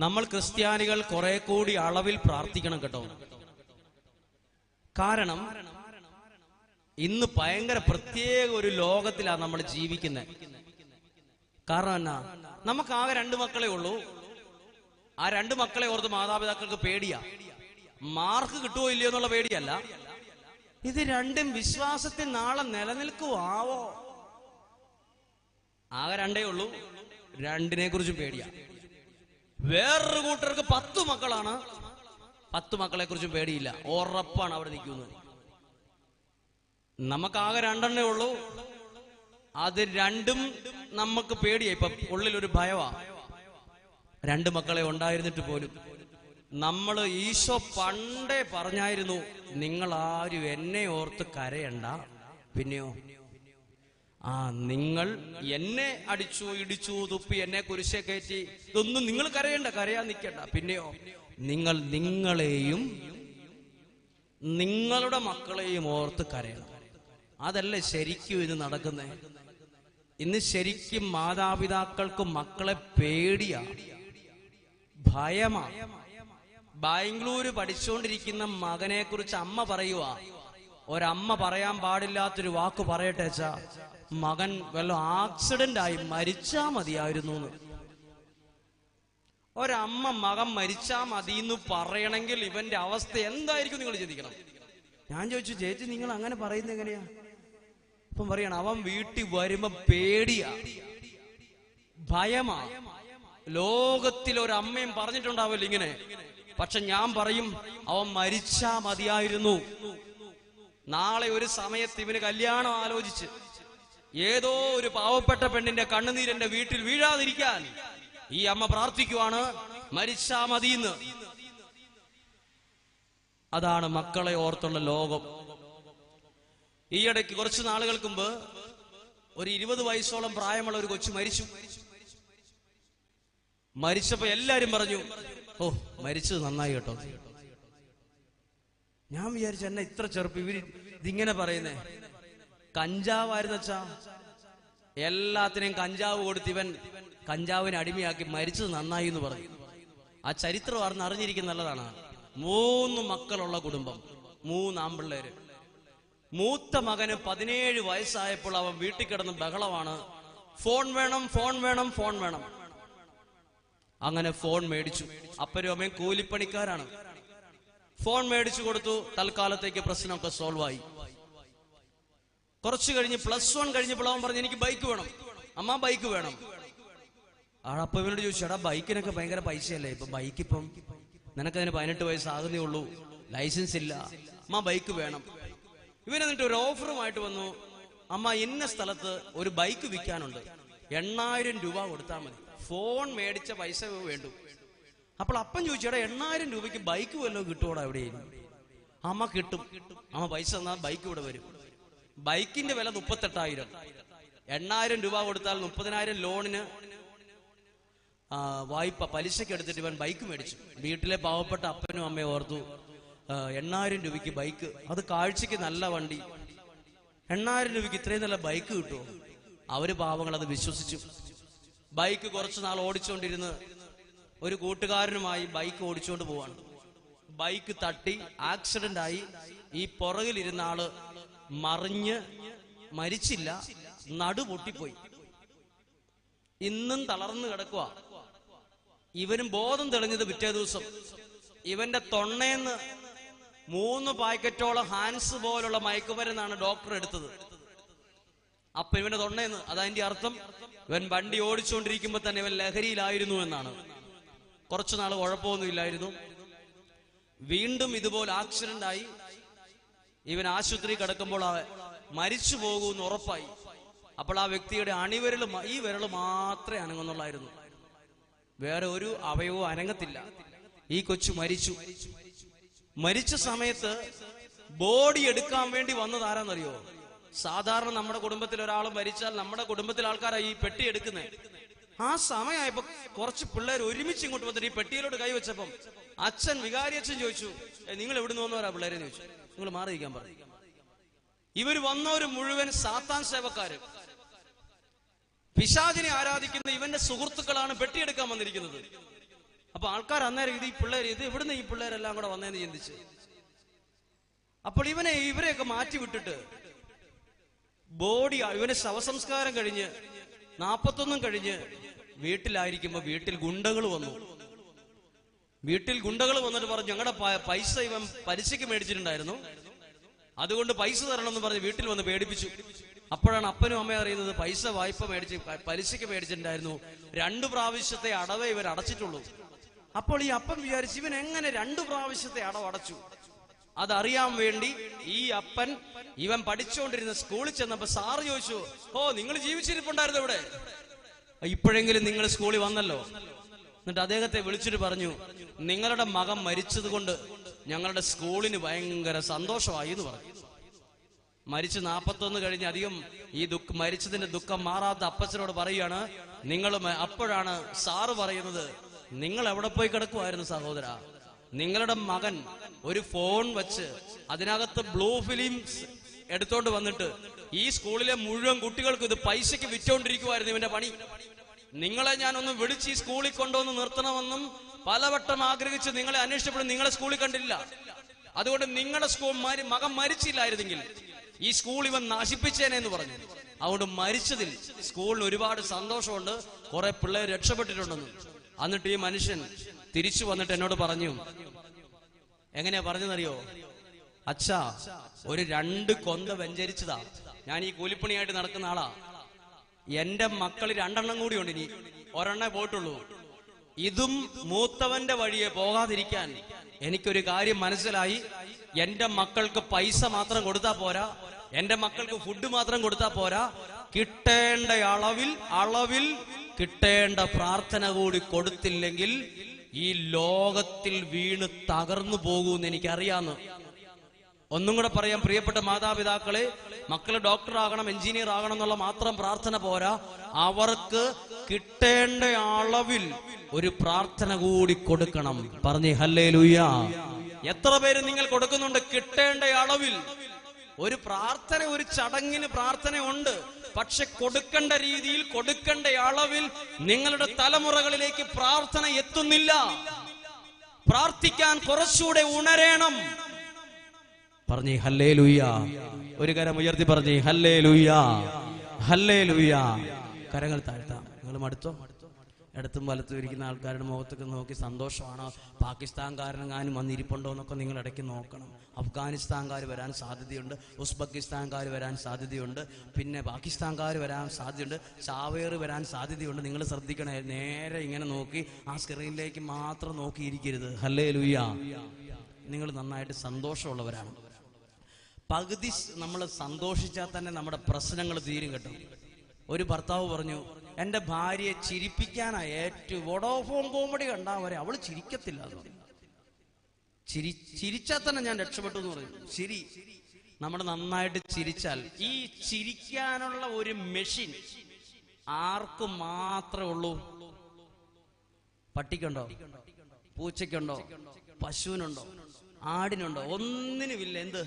നമ്മൾ ക്രിസ്ത്യാനികൾ കുറെ കൂടി അളവിൽ പ്രാർത്ഥിക്കണം കേട്ടോ. കാരണം ഇന്ന് ഭയങ്കര പ്രത്യേക ഒരു ലോകത്തിലാണ് നമ്മൾ ജീവിക്കുന്നത്. കാരണം എന്നാ, നമുക്ക് ആകെ 2 മക്കളെ ഉള്ളൂ. ആ 2 മക്കളെ ഓർത്ത് മാതാപിതാക്കൾക്ക് പേടിയാ. മാർക്ക് കിട്ടുമോ ഇല്ലയോ എന്നുള്ള പേടിയല്ല, ഇത് രണ്ടും വിശ്വാസത്തിൽ നാളെ നിലനിൽക്കുവാവോ. ആകെ 2 ഉള്ളൂ, 2നെ കുറിച്ചും പേടിയാ. വേറൊരു കൂട്ടർക്ക് 10 മക്കളാണ്, 10 മക്കളെ കുറിച്ചും പേടിയില്ല, ഉറപ്പാണ് അവിടെ നിൽക്കുന്നത്. നമുക്കാകെ 2 ഉള്ളൂ, അത് 2ഉം നമുക്ക് പേടിയാ. ഇപ്പൊ ഉള്ളിലൊരു ഭയവാ. 2 മക്കളെ ഉണ്ടായിരുന്നിട്ട് പോലും നമ്മൾ, ഈശോ പണ്ടേ പറഞ്ഞായിരുന്നു, നിങ്ങൾ ആരും എന്നെ ഓർത്ത് കരയണ്ട. പിന്നെയോ, നിങ്ങൾ എന്നെ അടിച്ചു, ഇടിച്ചു, തുപ്പി, എന്നെ കുരിശെ കയറ്റി, ഇതൊന്നും നിങ്ങൾ കരയണ്ട, കരയാൻ നിൽക്കണ്ട. പിന്നെയോ, നിങ്ങൾ നിങ്ങളെയും നിങ്ങളുടെ മക്കളെയും ഓർത്ത് കരയണം. അതല്ലേ ശരിക്കും ഇത് നടക്കുന്നേ. ഇന്ന് ശരിക്കും മാതാപിതാക്കൾക്ക് മക്കളെ പേടിയാ, ഭയമാ. ബാംഗ്ലൂര് പഠിച്ചുകൊണ്ടിരിക്കുന്ന മകനെ കുറിച്ച് അമ്മ പറയുക, ഒരമ്മ പറയാൻ പാടില്ലാത്തൊരു വാക്ക് പറയട്ടേച്ചാ, മകൻ വല്ല ആക്സിഡന്റ് ആയി മരിച്ചാ മതിയായിരുന്നു എന്ന്. ഒരമ്മ മകൻ മരിച്ചാ മതി എന്ന് പറയണമെങ്കിൽ ഇവന്റെ അവസ്ഥ എന്തായിരിക്കും നിങ്ങൾ ചിന്തിക്കണം. ഞാൻ ചോദിച്ചു, ചേച്ചി നിങ്ങൾ അങ്ങനെ പറയുന്നത് എങ്ങനെയാ? ഇപ്പം പറയണം, അവൻ വീട്ടിൽ വരുമ്പോ പേടിയാ, ഭയമാ. ലോകത്തിൽ ഒരമ്മയും പറഞ്ഞിട്ടുണ്ടാവില്ല ഇങ്ങനെ. പക്ഷെ ഞാൻ പറയും, അവൻ മരിച്ചാ മതിയായിരുന്നു. നാളെ ഒരു സമയത്ത് ഇവന് കല്യാണം ആലോചിച്ച് ഏതോ ഒരു പാവപ്പെട്ട പെണ്ണിന്റെ കണ്ണുനീരെന്റെ വീട്ടിൽ വീഴാതിരിക്കാൻ ഈ അമ്മ പ്രാർത്ഥിക്കുവാണ്, മരിച്ചാ മതിയെന്ന്. അതാണ് മക്കളെ ഓർത്തുള്ള ലോകം. ഈയിടയ്ക്ക് കുറച്ച് നാളുകൾക്ക് മുമ്പ് ഒരു 20 വയസ്സോളം പ്രായമുള്ള ഒരു കൊച്ചു മരിച്ചു. മരിച്ചപ്പോ എല്ലാരും പറഞ്ഞു, ഓ മരിച്ചത് നന്നായി കേട്ടോ. ഞാൻ വിചാരിച്ചു, എന്നെ ഇത്ര ചെറുപ്പം ഇവര് ഇതിങ്ങനെ പറയുന്നേ. കഞ്ചാവായിരുന്നു വെച്ചാ, എല്ലാത്തിനെയും കഞ്ചാവ് കൊടുത്ത് ഇവൻ കഞ്ചാവിനെ അടിമയാക്കി മരിച്ചത് നന്നായി എന്ന് പറഞ്ഞു. ആ ചരിത്രം അറിഞ്ഞിരിക്കുന്ന നല്ലതാണ്. 3 മക്കളുള്ള കുടുംബം, 3 ആൺപിള്ളേര്. മൂത്ത മകന് 17 വയസ്സായപ്പോൾ അവൻ വീട്ടിൽ കിടന്ന് ബഹളമാണ്, ഫോൺ വേണം, ഫോൺ വേണം, ഫോൺ വേണം. അങ്ങനെ ഫോൺ മേടിച്ചു. അപ്പനും അമ്മയും കൂലിപ്പണിക്കാരാണ്. ഫോൺ മേടിച്ചു കൊടുത്തു. തൽക്കാലത്തേക്ക് പ്രശ്നമൊക്കെ സോൾവ് ആയി. കുറച്ചു കഴിഞ്ഞ് +1 കഴിഞ്ഞപ്പോൾ അവൻ പറഞ്ഞു, എനിക്ക് ബൈക്ക് വേണം അമ്മ, ബൈക്ക് വേണം. അപ്പൊ ഇവനോട് ചോദിച്ചു, എടാ ബൈക്കിനൊക്കെ ഭയങ്കര പൈസയല്ലേ, ഇപ്പൊ ബൈക്ക് ഇപ്പം നിനക്കതിന് 18 വയസ്സാകുന്നേ ഉള്ളൂ, ലൈസൻസ് ഇല്ല, അമ്മ ബൈക്ക് വേണം. ഇവൻ എന്നിട്ട് ഒരു ഓഫറുമായിട്ട് വന്നു, അമ്മ ഇന്ന സ്ഥലത്ത് ഒരു ബൈക്ക് വിൽക്കാനുണ്ട്, 8000 രൂപ കൊടുത്താൽ മതി, ഫോൺ മേടിച്ച പൈസ വേണ്ടു. അപ്പോൾ അപ്പൻ ചോദിച്ചു, എടാ 8000 രൂപയ്ക്ക് ബൈക്ക് വല്ലതും കിട്ടുമോടാ എവിടെയും? അമ്മ കിട്ടും, അമ്മ പൈസ തന്നാൽ ബൈക്ക് ഇവിടെ വരും. ബൈക്കിന്റെ വില 38,000. 8000 രൂപ കൊടുത്താൽ 30,000 ലോണിന് വായ്പ പലിശക്ക് എടുത്തിട്ട് ഇവൻ ബൈക്ക് മേടിച്ചു. വീട്ടിലെ പാവപ്പെട്ട അപ്പനും അമ്മയും ഓർത്തു, 8000 രൂപയ്ക്ക് ബൈക്ക്, അത് കാഴ്ചക്ക് നല്ല വണ്ടി, 8000 രൂപയ്ക്ക് ഇത്രയും നല്ല ബൈക്ക് കിട്ടുമോ? അവര് പാവങ്ങൾ അത് വിശ്വസിച്ചു. ബൈക്ക് കുറച്ചു നാൾ ഓടിച്ചുകൊണ്ടിരുന്ന് ഒരു കൂട്ടുകാരനുമായി ബൈക്ക് ഓടിച്ചുകൊണ്ട് പോവാണ്. ബൈക്ക് തട്ടി ആക്സിഡന്റ് ആയി. ഈ പുറകിലിരുന്ന ആള് മറിഞ്ഞ് മരിച്ചില്ല, നടു പൊട്ടിപ്പോയി. ഇന്നും തളർന്നു കിടക്കുക. ഇവനും ബോധം തെളിഞ്ഞത് പിറ്റേ ദിവസം. ഇവന്റെ തൊണ്ണേന്ന് 3 പാക്കറ്റോളം ഹാൻസ് പോലുള്ള മയക്കുമരുന്നാണ് ഡോക്ടർ എടുത്തത്. അപ്പൊ ഇവന്റെ തൊണ്ണേന്ന്, അതതിന്റെ അർത്ഥം ഇവൻ വണ്ടി ഓടിച്ചുകൊണ്ടിരിക്കുമ്പോ തന്നെ ഇവൻ ലഹരിയിലായിരുന്നു എന്നാണ്. കുറച്ചു നാൾ കുഴപ്പമൊന്നുമില്ലായിരുന്നു. വീണ്ടും ഇതുപോലെ ആക്സിഡന്റ് ആയി. ഇവൻ ആശുപത്രി കിടക്കുമ്പോൾ മരിച്ചു പോകുമെന്ന് ഉറപ്പായി. അപ്പോൾ ആ വ്യക്തിയുടെ അണിവിരൽ, ഈ വിരൽ മാത്രമേ അനങ്ങുന്നുള്ളായിരുന്നു, വേറെ ഒരു അവയവവും അനങ്ങത്തില്ല. ഈ കൊച്ചു മരിച്ചു. മരിച്ച സമയത്ത് ബോഡി എടുക്കാൻ വേണ്ടി വന്നത് ആരാന്നറിയോ? സാധാരണ നമ്മുടെ കുടുംബത്തിൽ ഒരാൾ മരിച്ചാൽ നമ്മുടെ കുടുംബത്തിലെ ആൾക്കാരായി ഈ പെട്ടി എടുക്കുന്നത്. ആ സമയമായപ്പോ കുറച്ച് പിള്ളേർ ഒരുമിച്ച് ഇങ്ങോട്ട് വന്നിട്ട് ഈ പെട്ടിയിലോട്ട് കൈവച്ചപ്പം അച്ഛൻ, വികാരി അച്ഛൻ ചോദിച്ചു, നിങ്ങൾ എവിടെ നിന്ന് വന്നവരാ പിള്ളേരെ ചോദിച്ചു. നിങ്ങൾ മാറിയിരിക്കാൻ പറഞ്ഞു. ഇവർ വന്നവര് മുഴുവൻ സാത്താൻ സേവക്കാര്, പിശാചിനെ ആരാധിക്കുന്ന ഇവന്റെ സുഹൃത്തുക്കളാണ് പെട്ടിയെടുക്കാൻ വന്നിരിക്കുന്നത്. അപ്പൊ ആൾക്കാർ അന്നേരം ഈ പിള്ളേർ ഇവിടുന്ന് ഈ പിള്ളേരെല്ലാം കൂടെ വന്നേന്ന് ചിന്തിച്ച്. അപ്പോൾ ഇവരെയൊക്കെ മാറ്റി വിട്ടിട്ട് ഇവന് ശവസംസ്കാരം കഴിഞ്ഞ് 41 കഴിഞ്ഞ് വീട്ടിലായിരിക്കുമ്പോ വീട്ടിൽ ഗുണ്ടകൾ വന്നു. വീട്ടിൽ ഗുണ്ടകൾ വന്നിട്ട് പറഞ്ഞു, ഞങ്ങളുടെ പൈസ ഇവൻ പലിശയ്ക്ക് മേടിച്ചിട്ടുണ്ടായിരുന്നു, അതുകൊണ്ട് പൈസ തരണമെന്ന് പറഞ്ഞ് വീട്ടിൽ വന്ന് പേടിപ്പിച്ചു. അപ്പോഴാണ് അപ്പനും അമ്മയും അറിയുന്നത് പൈസ വായ്പ മേടിച്ച് പലിശയ്ക്ക് മേടിച്ചിട്ടുണ്ടായിരുന്നു, 2 പ്രാവശ്യത്തെ അടവേ ഇവൻ അടച്ചിട്ടുള്ളൂ. അപ്പോൾ ഈ അപ്പൻ വിചാരിച്ചു, ഇവൻ എങ്ങനെ 2 പ്രാവശ്യത്തെ അടവടച്ചു? അതറിയാൻ വേണ്ടി ഈ അപ്പൻ ഇവൻ പഠിച്ചുകൊണ്ടിരുന്ന സ്കൂളിൽ ചെന്നപ്പോ സാറ് ചോദിച്ചു, ഓ നിങ്ങൾ ജീവിച്ചിരിപ്പുണ്ടായിരുന്നു ഇവിടെ, ഇപ്പോഴെങ്കിലും നിങ്ങൾ സ്കൂളിൽ വന്നല്ലോ. എന്നിട്ട് അദ്ദേഹത്തെ വിളിച്ചിട്ട് പറഞ്ഞു, നിങ്ങളുടെ മകൻ മരിച്ചത് കൊണ്ട് ഞങ്ങളുടെ സ്കൂളിന് ഭയങ്കര സന്തോഷമായി എന്ന് പറഞ്ഞു. മരിച്ച് 41 കഴിഞ്ഞ് അധികം ഈ മരിച്ചതിന്റെ ദുഃഖം മാറാത്ത അപ്പച്ചനോട് പറയുകയാണ്, അപ്പോഴാണ് സാറ് പറയുന്നത്, നിങ്ങൾ എവിടെ പോയി കിടക്കുമായിരുന്നു സഹോദര? നിങ്ങളുടെ മകൻ ഒരു ഫോൺ വെച്ച് അതിനകത്ത് ബ്ലൂ ഫിലിംസ് എടുത്തോണ്ട് വന്നിട്ട് ഈ സ്കൂളിലെ മുഴുവൻ കുട്ടികൾക്ക് ഇത് പൈസയ്ക്ക് വിറ്റോണ്ടിരിക്കുമായിരുന്നു ഇവന്റെ പണി. നിങ്ങളെ ഞാനൊന്ന് വിളിച്ച് ഈ സ്കൂളിൽ കൊണ്ടുവന്ന് നിർത്തണമെന്നും പലവട്ടം ആഗ്രഹിച്ച് നിങ്ങളെ അന്വേഷിച്ചപ്പോഴും നിങ്ങളെ സ്കൂളിൽ കണ്ടില്ല. അതുകൊണ്ട് നിങ്ങളുടെ മകൻ മരിച്ചില്ലായിരുന്നെങ്കിൽ ഈ സ്കൂൾ ഇവൻ നശിപ്പിച്ചേനെന്ന് പറഞ്ഞു. അതുകൊണ്ട് മരിച്ചതിൽ സ്കൂളിന് ഒരുപാട് സന്തോഷമുണ്ട്, കുറെ പിള്ളേർ രക്ഷപ്പെട്ടിട്ടുണ്ടെന്ന്. എന്നിട്ട് ഈ മനുഷ്യൻ തിരിച്ചു വന്നിട്ട് എന്നോട് പറഞ്ഞു, എങ്ങനെയാ പറഞ്ഞെന്നറിയോ? അച്ഛാ, ഒരു 2 കൊന്ത വെഞ്ചരിച്ചതാ. ഞാൻ ഈ കൂലിപ്പണിയായിട്ട് നടക്കുന്ന ആളാ. എന്റെ മക്കൾ 2 എണ്ണം കൂടി ഉണ്ട്, ഇനി 1 എണ്ണേ പോയിട്ടുള്ളൂ. ഇതും മൂത്തവന്റെ വഴിയെ പോകാതിരിക്കാൻ എനിക്കൊരു കാര്യം മനസ്സിലായി. എന്റെ മക്കൾക്ക് പൈസ മാത്രം കൊടുത്താ പോരാ, എന്റെ മക്കൾക്ക് ഫുഡ് മാത്രം കൊടുത്താ പോരാ, കിട്ടേണ്ട അളവിൽ കിട്ടേണ്ട പ്രാർത്ഥന കൂടി കൊടുത്തില്ലെങ്കിൽ ഈ ലോകത്തിൽ വീണ് തകർന്നു പോകുമെന്ന് എനിക്കറിയാന്ന്. ഒന്നും കൂടെ പറയാം, പ്രിയപ്പെട്ട മാതാപിതാക്കളെ, മക്കള് ഡോക്ടർ ആകണം, എഞ്ചിനീയർ ആകണം എന്നുള്ള മാത്രം പ്രാർത്ഥന പോരാ, അവർക്ക് കിട്ടേണ്ട അളവിൽ ഒരു പ്രാർത്ഥന കൂടി കൊടുക്കണം. പറഞ്ഞേ ഹല്ലേലൂയ. എത്ര പേര് നിങ്ങൾ കൊടുക്കുന്നുണ്ട്? കിട്ടേണ്ട അളവിൽ ഒരു പ്രാർത്ഥന, ഒരു ചടങ്ങിന് പ്രാർത്ഥന ഉണ്ട്, പക്ഷെ കൊടുക്കേണ്ട രീതിയിൽ, കൊടുക്കേണ്ട അളവിൽ നിങ്ങളുടെ തലമുറകളിലേക്ക് പ്രാർത്ഥന എത്തുന്നില്ല. പ്രാർത്ഥിക്കാൻ കുറച്ചുകൂടെ ഉണരണം. പറഞ്ഞേ ഹല്ലേലൂയ. ഒരു കരം ഉയർത്തി പറഞ്ഞേ ഹല്ലേലൂയ, ഹല്ലേലൂയ. കരങ്ങൾ താഴ്ത്താം. നിങ്ങൾ മടുത്തോ? ഇടത്തും വലത്തും ഇരിക്കുന്ന ആൾക്കാരുടെ മുഖത്തൊക്കെ നോക്കി സന്തോഷമാണോ? പാകിസ്ഥാൻകാരനെങ്ങാനും വന്നിരിപ്പുണ്ടോ എന്നൊക്കെ നിങ്ങൾ ഇടയ്ക്ക് നോക്കണം. അഫ്ഗാനിസ്ഥാൻകാർ വരാൻ സാധ്യതയുണ്ട്, ഉസ്ബെക്കിസ്ഥാൻകാർ വരാൻ സാധ്യതയുണ്ട്, പിന്നെ പാകിസ്ഥാൻകാർ വരാൻ സാധ്യതയുണ്ട്, ചാവേർ വരാൻ സാധ്യതയുണ്ട്. നിങ്ങൾ ശ്രദ്ധിക്കണേ, നേരെ ഇങ്ങനെ നോക്കി ആ സ്ക്രീനിലേക്ക് മാത്രം നോക്കിയിരിക്കരുത്. ഹല്ലേലൂയ. നിങ്ങൾ നന്നായിട്ട് സന്തോഷമുള്ളവരാണ്. പകുതി നമ്മൾ സന്തോഷിച്ചാൽ തന്നെ നമ്മുടെ പ്രശ്നങ്ങൾ തീരും കേട്ടോ. ഒരു ഭർത്താവ് പറഞ്ഞു, എന്റെ ഭാര്യയെ ചിരിപ്പിക്കാനാ ഏറ്റവും വോഡോഫോൺ കോമഡി കണ്ടാ വരെ അവള് ചിരിക്കത്തില്ല എന്ന് പറഞ്ഞു. ചിരിച്ചാൽ തന്നെ ഞാൻ രക്ഷപ്പെട്ടു എന്ന് പറയും. ചിരി നമ്മൾ നന്നായിട്ട് ചിരിച്ചാൽ, ഈ ചിരിക്കാനുള്ള ഒരു മെഷീൻ ആർക്ക് മാത്രമേ ഉള്ളൂ? പട്ടിക്കുണ്ടോ? പൂച്ചയ്ക്കുണ്ടോ? പശുവിനുണ്ടോ? ആടിനുണ്ടോ? ഒന്നിനുമില്ല. എന്ത്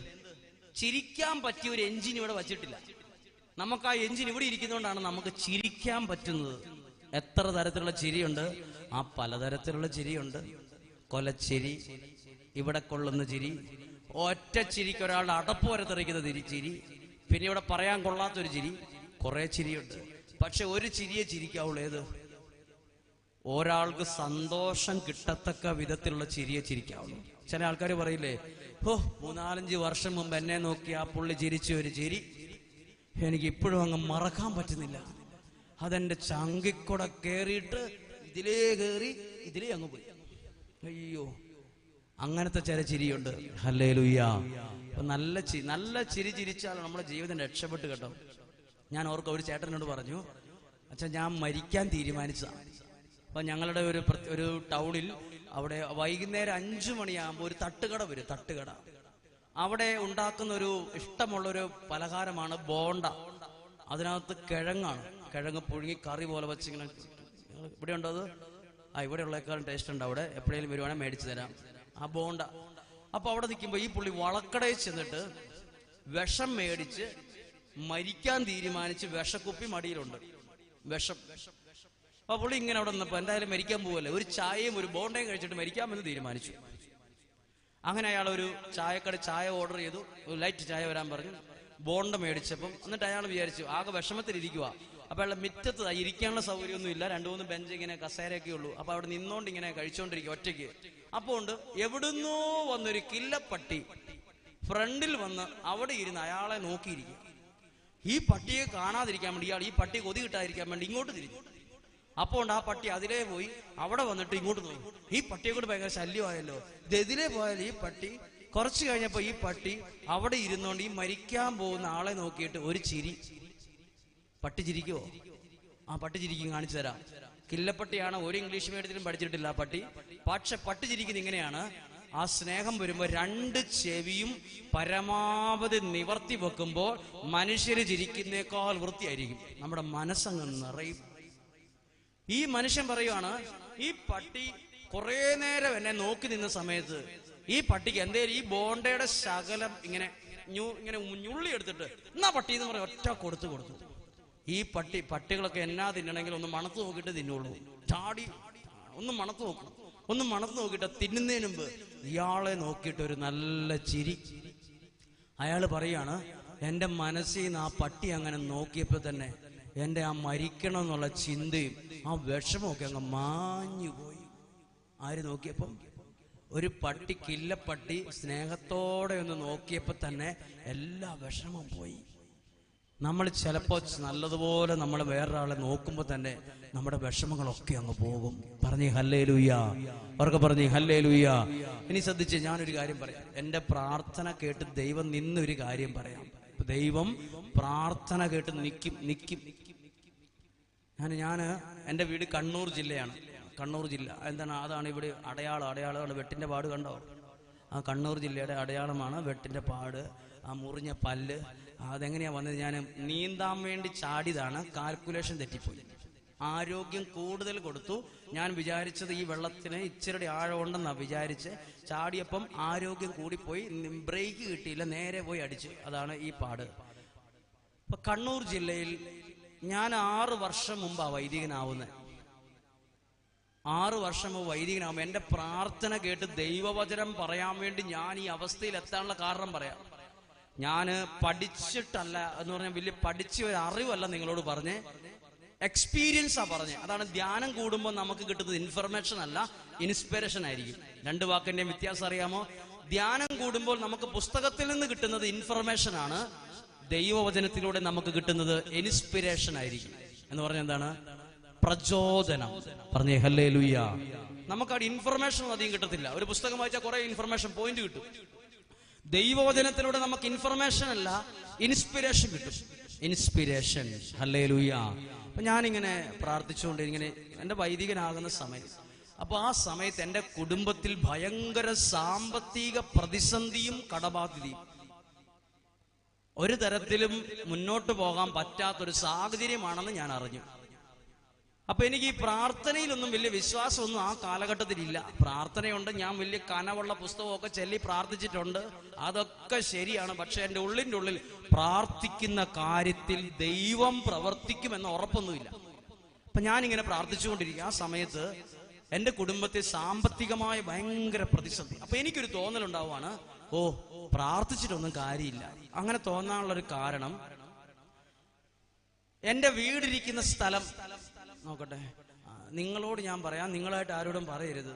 ചിരിക്കാൻ പറ്റിയ ഒരു എഞ്ചിൻ ഇവിടെ വച്ചിട്ടില്ല. നമുക്ക് ആ എഞ്ചിൻ ഇവിടെ ഇരിക്കുന്നതുകൊണ്ടാണ് നമുക്ക് ചിരിക്കാൻ പറ്റുന്നത്. എത്ര തരത്തിലുള്ള ചിരിയുണ്ട്? ആ പലതരത്തിലുള്ള ചിരിയുണ്ട്. കൊലച്ചിരി, ഇവിടെ കൊള്ളുന്ന ചിരി, ഒറ്റ ചിരിക്ക് ഒരാളുടെ അടപ്പ് വരെ തെറിക്കുന്ന ചിരി, പിന്നെ ഇവിടെ പറയാൻ കൊള്ളാത്തൊരു ചിരി, കുറെ ചിരിയുണ്ട്. പക്ഷെ ഒരു ചിരിയെ ചിരിക്കാവുള്ളൂ. ഏത്? ഒരാൾക്ക് സന്തോഷം കിട്ടത്തക്ക വിധത്തിലുള്ള ചിരിയെ ചിരിക്കാവുള്ളൂ. ചില ആൾക്കാർ പറയില്ലേ, 3-4-5 വർഷം മുമ്പ് എന്നെ നോക്കി ആ പുള്ളി ചിരിച്ച ഒരു ചിരി എനിക്ക് ഇപ്പോഴും അങ്ങ് മറക്കാൻ പറ്റുന്നില്ല. അതെന്റെ ചങ്കിക്കൂടെ കേറിയിട്ട് ഇതിലേ കയറി ഇതിലേ അങ്ങ് പോയി. അയ്യോ, അങ്ങനത്തെ ചില ചിരിയുണ്ട്. ഹല്ലേലൂയ. അപ്പൊ നല്ല ചിരി ചിരിച്ചാൽ നമ്മുടെ ജീവിതം രക്ഷപ്പെട്ട് കേട്ടോ. ഞാൻ ഓർക്കും, ഒരു ചേട്ടനോട് പറഞ്ഞു, അച്ഛാ ഞാൻ മരിക്കാൻ തീരുമാനിച്ചതാണ്. അപ്പൊ ഞങ്ങളുടെ ഒരു ടൗണിൽ അവിടെ വൈകുന്നേരം 5 മണിയാകുമ്പോൾ ഒരു തട്ടുകട വരും. തട്ടുകട അവിടെ ഉണ്ടാക്കുന്ന ഒരു ഇഷ്ടമുള്ളൊരു പലഹാരമാണ് ബോണ്ട. അതിനകത്ത് കിഴങ്ങ് പുഴുങ്ങി കറി പോലെ വെച്ചിങ്ങനെ. ഇവിടെ ഉണ്ടോ അത്? ഇവിടെ ഉള്ളേക്കാളും ടേസ്റ്റ് ഉണ്ട്. അവിടെ എപ്പോഴേലും വരുവാണെങ്കിൽ മേടിച്ചു തരാം ആ ബോണ്ട. അപ്പൊ അവിടെ നിൽക്കുമ്പോൾ ഈ പുള്ളി വളക്കടയിൽ ചെന്നിട്ട് വിഷം മേടിച്ച് മരിക്കാൻ തീരുമാനിച്ച് വിഷക്കുപ്പി മടിയിലുണ്ട്. വിഷം അപ്പൊ പുള്ളി ഇങ്ങനെ അവിടെ നിന്നപ്പോ എന്തായാലും മരിക്കാൻ പോവല്ലേ, ഒരു ചായയും ഒരു ബോണ്ടയും കഴിച്ചിട്ട് മരിക്കാമെന്ന് തീരുമാനിച്ചു. അങ്ങനെ അയാൾ ഒരു ചായക്കട ചായ ഓർഡർ ചെയ്തു, ഒരു ലൈറ്റ് ചായ വരാൻ പറഞ്ഞു. ബോണ്ട മേടിച്ചപ്പം എന്നിട്ട് അയാൾ വിചാരിച്ചു ആകെ വിഷമത്തിലിരിക്കുക. അപ്പൊ അയാളുടെ മുറ്റത്ത് ഇരിക്കാനുള്ള സൗകര്യമൊന്നും ഇല്ല, 2-3 ബെഞ്ച് ഇങ്ങനെ കസേരയൊക്കെ ഉള്ളൂ. അപ്പൊ അവിടെ നിന്നോണ്ട് ഇങ്ങനെ കഴിച്ചോണ്ടിരിക്കുക ഒറ്റയ്ക്ക്. അപ്പൊ ഉണ്ട് എവിടുന്നോ വന്നൊരു കില്ലപ്പട്ടി ഫ്രണ്ടിൽ വന്ന് അവിടെ ഇരുന്ന് അയാളെ നോക്കിയിരിക്കുക. ഈ പട്ടിയെ കാണാതിരിക്കാൻ വേണ്ടി ഇയാൾ ഈ പട്ടി കൊതി കിട്ടാതിരിക്കാൻ വേണ്ടി ഇങ്ങോട്ട് തിരിഞ്ഞു. അപ്പൊ ഉണ്ട് ആ പട്ടി അതിലേ പോയി അവിടെ വന്നിട്ട് ഇങ്ങോട്ട് നോക്കും. ഈ പട്ടിയെ കൊണ്ട് ഭയങ്കര ശല്യമായല്ലോ, ഇതെതിലേ പോയാലും ഈ പട്ടി. കുറച്ച് കഴിഞ്ഞപ്പോ ഈ പട്ടി അവിടെ ഇരുന്നോണ്ട് ഈ മരിക്കാൻ പോകുന്ന ആളെ നോക്കിയിട്ട് ഒരു ചിരി. പട്ടി ചിരിക്കുവോ? ആ പട്ടി ചിരിക്കും, കാണിച്ചു തരാം. കില്ലപ്പട്ടിയാണ്, ഒരു ഇംഗ്ലീഷ് മീഡിയത്തിലും പഠിച്ചിട്ടില്ല ആ പട്ടി. പക്ഷെ പട്ടി ചിരിക്കുന്നത് ഇങ്ങനെയാണ്. ആ സ്നേഹം വരുമ്പോ 2 ചെവിയും പരമാവധി നിവർത്തി വെക്കുമ്പോൾ മനുഷ്യര് ചിരിക്കുന്നേക്കാൾ വൃത്തിയായിരിക്കും. നമ്മുടെ മനസ്സങ്ങ് നിറയും. ഈ മനുഷ്യൻ പറയുവാണ്, ഈ പട്ടി കുറെ നേരം എന്നെ നോക്കി നിന്ന സമയത്ത് ഈ പട്ടിക്ക് എന്തേലും ഈ ബോണ്ടയുടെ ശകലം ഇങ്ങനെ ഞുള്ളി എടുത്തിട്ട് എന്നാ പട്ടി എന്ന് പറയാം ഒറ്റ കൊടുത്തു. ഈ പട്ടികളൊക്കെ എന്നാ തിന്നണമെങ്കിൽ ഒന്ന് മണത്ത് നോക്കിയിട്ട് തിന്നുള്ളൂ. ചാടി ഒന്ന് മണത്ത് നോക്കിയിട്ട് തിന്നുന്നതിന് മുമ്പ് ഇയാളെ നോക്കിയിട്ട് ഒരു നല്ല ചിരി. അയാൾ പറയാണ്, എന്റെ മനസ്സിൽ നിന്ന് ആ പട്ടി അങ്ങനെ നോക്കിയപ്പോ തന്നെ എന്റെ ആ മരിക്കണം എന്നുള്ള ചിന്തയും ആ വിഷമമൊക്കെ അങ്ങ് മാഞ്ഞുപോയി. ആര് നോക്കിയപ്പം? ഒരു പട്ടി, കില്ലപ്പട്ടി സ്നേഹത്തോടെ ഒന്ന് നോക്കിയപ്പോ തന്നെ എല്ലാ വിഷമം പോയി. നമ്മൾ ചിലപ്പോ നല്ലതുപോലെ നമ്മൾ വേറൊരാളെ നോക്കുമ്പോ തന്നെ നമ്മുടെ വിഷമങ്ങളൊക്കെ അങ്ങ് പോകും. പറഞ്ഞേ ഹല്ലേലൂയ, അവർക്ക് പറഞ്ഞേ ഹല്ലേലൂയ. ഇനി ശ്രദ്ധിച്ച് ഞാനൊരു കാര്യം പറയാം. എന്റെ പ്രാർത്ഥന കേട്ട് ദൈവം നിന്നൊരു കാര്യം പറയാം. ദൈവം പ്രാർത്ഥന കേട്ട് നിൽക്കും. ഞാൻ എൻ്റെ വീട് കണ്ണൂർ ജില്ലയാണ്. കണ്ണൂർ ജില്ല എന്താണ്? അതാണ് ഇവിടെ അടയാളമാണ്. വെട്ടിന്റെ പാട് കണ്ടോ? ആ കണ്ണൂർ ജില്ലയുടെ അടയാളമാണ് വെട്ടിന്റെ പാട്, ആ മുറിഞ്ഞ പല്ല്. അതെങ്ങനെയാ വന്നത്? ഞാൻ നീന്താൻ വേണ്ടി ചാടിയതാണ്, കാൽക്കുലേഷൻ തെറ്റിപ്പോയി. ആരോഗ്യം കൂടുതൽ കൊടുത്തു. ഞാൻ വിചാരിച്ചത് ഈ വെള്ളത്തിന് ഇച്ചിരി ആഴമുണ്ടെന്നാ വിചാരിച്ച് ചാടിയപ്പം ആരോഗ്യം കൂടിപ്പോയി, ബ്രേക്ക് കിട്ടിയില്ല, നേരെ പോയി അടിച്ചു. അതാണ് ഈ പാട്. ഇപ്പൊ കണ്ണൂർ ജില്ലയിൽ ഞാൻ 6 വർഷം മുമ്പാ വൈദികനാവുന്നത്. 6 വർഷം മുമ്പ് വൈദികനാവുമ്പോൾ എന്റെ പ്രാർത്ഥന കേട്ട് ദൈവവചനം പറയാൻ വേണ്ടി ഞാൻ ഈ അവസ്ഥയിൽ എത്താനുള്ള കാരണം പറയാം. ഞാൻ പഠിച്ചിട്ടല്ല എന്ന് പറഞ്ഞാൽ വലിയ പഠിച്ച ഒരു അറിവല്ല നിങ്ങളോട് പറഞ്ഞേ, എക്സ്പീരിയൻസാ പറഞ്ഞേ. അതാണ് ധ്യാനം കൂടുമ്പോൾ നമുക്ക് കിട്ടുന്നത് ഇൻഫർമേഷൻ അല്ല, ഇൻസ്പിറേഷൻ ആയിരിക്കും. 2 വാക്കിന്റെ വ്യത്യാസം അറിയാമോ? ധ്യാനം കൂടുമ്പോൾ നമുക്ക് പുസ്തകത്തിൽ നിന്ന് കിട്ടുന്നത് ഇൻഫർമേഷൻ ആണ്, ദൈവവചനത്തിലൂടെ നമുക്ക് കിട്ടുന്നത് ഇൻസ്പിറേഷൻ ആയിരിക്കും. എന്ന് പറഞ്ഞാൽ എന്താണ്? പ്രചോദനം. പറഞ്ഞേ ഹല്ലേലൂയ. നമുക്കവിടെ ഇൻഫർമേഷൻ അധികം കിട്ടത്തില്ല. ഒരു പുസ്തകം വായിച്ചാൽ കുറെ ഇൻഫർമേഷൻ പോയിന്റ് കിട്ടും. ദൈവവചനത്തിലൂടെ നമുക്ക് ഇൻഫർമേഷൻ അല്ല, ഇൻസ്പിറേഷൻ കിട്ടും. ഇൻസ്പിറേഷൻ. ഹല്ലേലൂയ. അപ്പൊ ഞാനിങ്ങനെ പ്രാർത്ഥിച്ചുകൊണ്ട് ഇങ്ങനെ എന്റെ വൈദികനാകുന്ന സമയം, അപ്പൊ ആ സമയത്ത് എന്റെ കുടുംബത്തിൽ ഭയങ്കര സാമ്പത്തിക പ്രതിസന്ധിയും കടബാധ്യതയും, ഒരു തരത്തിലും മുന്നോട്ട് പോകാൻ പറ്റാത്തൊരു സാഹചര്യമാണെന്ന് ഞാൻ അറിഞ്ഞു. അപ്പൊ എനിക്ക് ഈ പ്രാർത്ഥനയിലൊന്നും വലിയ വിശ്വാസമൊന്നും ആ കാലഘട്ടത്തിലില്ല. പ്രാർത്ഥനയുണ്ട്, ഞാൻ വലിയ കനവുള്ള പുസ്തകമൊക്കെ ചൊല്ലി പ്രാർത്ഥിച്ചിട്ടുണ്ട്, അതൊക്കെ ശരിയാണ്. പക്ഷെ എൻ്റെ ഉള്ളിൻ്റെ ഉള്ളിൽ പ്രാർത്ഥിക്കുന്ന കാര്യത്തിൽ ദൈവം പ്രവർത്തിക്കുമെന്ന ഉറപ്പൊന്നുമില്ല. അപ്പൊ ഞാനിങ്ങനെ പ്രാർത്ഥിച്ചുകൊണ്ടിരിക്കുക. ആ സമയത്ത് എൻ്റെ കുടുംബത്തിൽ സാമ്പത്തികമായ ഭയങ്കര പ്രതിസന്ധി. അപ്പൊ എനിക്കൊരു തോന്നലുണ്ടാവുകയാണ്, പ്രാർത്ഥിച്ചിട്ടൊന്നും കാര്യമില്ല. അങ്ങനെ തോന്നാനുള്ളൊരു കാരണം, എൻ്റെ വീടിരിക്കുന്ന സ്ഥലം നോക്കട്ടെ, നിങ്ങളോട് ഞാൻ പറയാം, നിങ്ങളായിട്ട് ആരോടും പറയരുത്,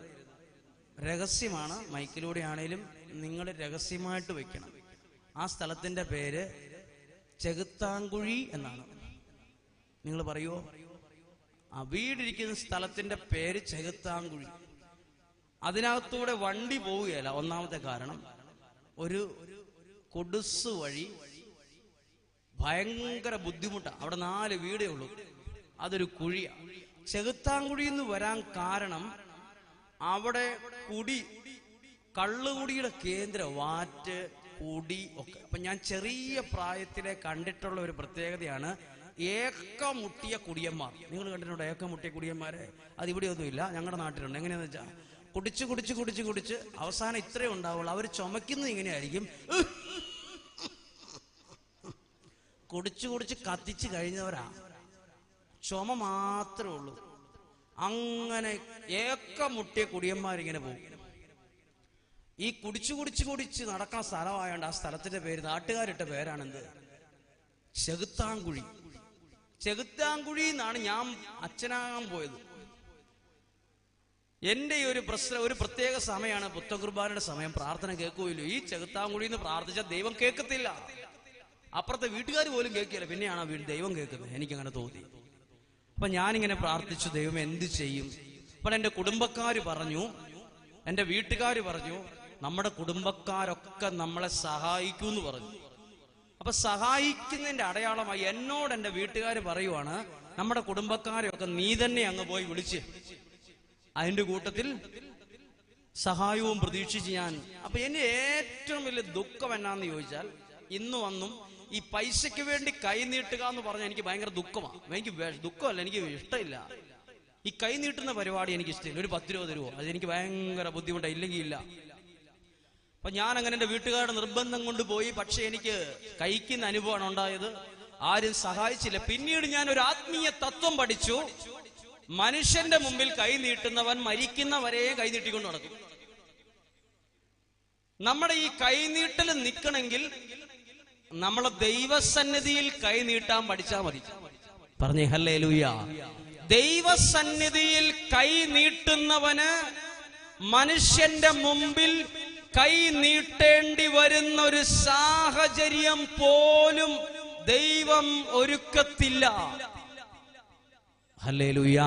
രഹസ്യമാണ്. മൈക്കിലൂടെ ആണേലും നിങ്ങൾ രഹസ്യമായിട്ട് വെക്കണം. ആ സ്ഥലത്തിന്റെ പേര് ചെകുത്താങ്കുഴി എന്നാണ്. നിങ്ങൾ പറയുമോ? ആ വീടിരിക്കുന്ന സ്ഥലത്തിന്റെ പേര് ചെകുത്താങ്കുഴി. അതിനകത്തൂടെ വണ്ടി പോവുകയല്ല. ഒന്നാമത്തെ കാരണം, ഒരു കൊടുസ് വഴി ഭയങ്കര ബുദ്ധിമുട്ടാണ്. അവിടെ 4 വീടേ ഉള്ളൂ, അതൊരു കുഴിയാണ്. ചെകുത്താങ്കുഴി എന്ന് വരാൻ കാരണം അവിടെ കള്ളുകുടിയുടെ കേന്ദ്രം, വാറ്റ്, കുടി ഒക്കെ. അപ്പൊ ഞാൻ ചെറിയ പ്രായത്തിലെ കണ്ടിട്ടുള്ള ഒരു പ്രത്യേകതയാണ് ഏക്കമുട്ടിയ കുടിയന്മാർ. നിങ്ങൾ കണ്ടിട്ടുണ്ടോ ഏക്കമുട്ടിയ കുടിയന്മാരെ? അതിവിടെ ഒന്നുമില്ല, ഞങ്ങളുടെ നാട്ടിലുണ്ട്. എങ്ങനെയാന്ന് വെച്ചാൽ കുടിച്ച് അവസാനം ഇത്രേ ഉണ്ടാവുള്ളൂ. അവർ ചുമക്കുന്നത് ഇങ്ങനെയായിരിക്കും, കുടിച്ച് കത്തിച്ച് കഴിഞ്ഞവരാ, ചുമ മാത്രമേ ഉള്ളൂ. അങ്ങനെ ഏക്കമുട്ടിയ കുടിയന്മാരിങ്ങനെ പോകും. ഈ കുടിച്ച് നടക്കുന്ന സ്ഥലമായോണ്ട് ആ സ്ഥലത്തിന്റെ പേര്, നാട്ടുകാരിട്ട പേരാണെന്ത്, ചെകുത്താൻകുഴി. ചെകുത്താൻകുഴി എന്നാണ് ഞാൻ അച്ഛനാകാൻ പോയത്. എന്റെ ഈ ഒരു പ്രത്യേക സമയമാണ് പുത്തകുർബാനയുടെ സമയം. പ്രാർത്ഥന കേൾക്കുകയില്ലോ. ഈ ചെകുത്താൻകുഴി എന്ന് പ്രാർത്ഥിച്ചാൽ ദൈവം കേൾക്കത്തില്ല. അപ്പുറത്തെ വീട്ടുകാർ പോലും കേൾക്കില്ല, പിന്നെയാണ് ദൈവം കേൾക്കുന്നത്. എനിക്കങ്ങനെ തോന്നി. അപ്പൊ ഞാനിങ്ങനെ പ്രാർത്ഥിച്ചു, ദൈവം എന്ത് ചെയ്യും? അപ്പോൾ എൻ്റെ കുടുംബക്കാർ പറഞ്ഞു, എൻ്റെ വീട്ടുകാർ പറഞ്ഞു, നമ്മുടെ കുടുംബക്കാരൊക്കെ നമ്മളെ സഹായിക്കൂ എന്ന് പറഞ്ഞു. അപ്പൊ സഹായിക്കുന്നതിന്റെ അടയാളമായി എന്നോട് എൻ്റെ വീട്ടുകാർ പറയുവാണ്, നമ്മുടെ കുടുംബക്കാരെയൊക്കെ നീ തന്നെ അങ്ങ് പോയി വിളിച്ച്. അതിന്റെ കൂട്ടത്തിൽ സഹായവും പ്രതീക്ഷിച്ച് ഞാൻ. അപ്പൊ എന്നെ ഏറ്റവും വലിയ ദുഃഖം എന്നാന്ന് ചോദിച്ചാൽ, ഇന്നും ഈ പൈസയ്ക്ക് വേണ്ടി കൈ നീട്ടുക എന്ന് പറഞ്ഞാൽ എനിക്ക് ഭയങ്കര ദുഃഖമാണ്. എനിക്ക് ദുഃഖമല്ല, എനിക്ക് ഇഷ്ടമില്ല. ഈ കൈ നീട്ടുന്ന പരിപാടി എനിക്ക് ഇഷ്ടമില്ല. ഒരു 10-20 രൂപ അതെനിക്ക് ഭയങ്കര ബുദ്ധിമുട്ടാണ്, ഇല്ലെങ്കിൽ ഇല്ല. അപ്പൊ ഞാൻ അങ്ങനെ എൻ്റെ വീട്ടുകാരുടെ നിർബന്ധം കൊണ്ട് പോയി. പക്ഷെ എനിക്ക് കൈക്കുന്ന അനുഭവമാണ് ഉണ്ടായത്. ആരും സഹായിച്ചില്ല. പിന്നീട് ഞാൻ ഒരു ആത്മീയ തത്വം പഠിച്ചു. മനുഷ്യന്റെ മുമ്പിൽ കൈ നീട്ടുന്നവൻ മരിക്കുന്നവരെയും കൈ നീട്ടിക്കൊണ്ട് നടക്കും. നമ്മുടെ ഈ കൈനീട്ടൽ നിൽക്കണമെങ്കിൽ നമ്മളെ ദൈവസന്നിധിയിൽ കൈ നീട്ടാൻ പഠിച്ചാൽ മതി. പറഞ്ഞേ ഹല്ലേലൂയ. ദൈവസന്നിധിയിൽ കൈ നീട്ടുന്നവന് മനുഷ്യന്റെ മുമ്പിൽ കൈ നീട്ടേണ്ടി വരുന്ന ഒരു സാഹചര്യം പോലും ദൈവം ഒരുക്കത്തില്ല. ഹല്ലേലൂയ.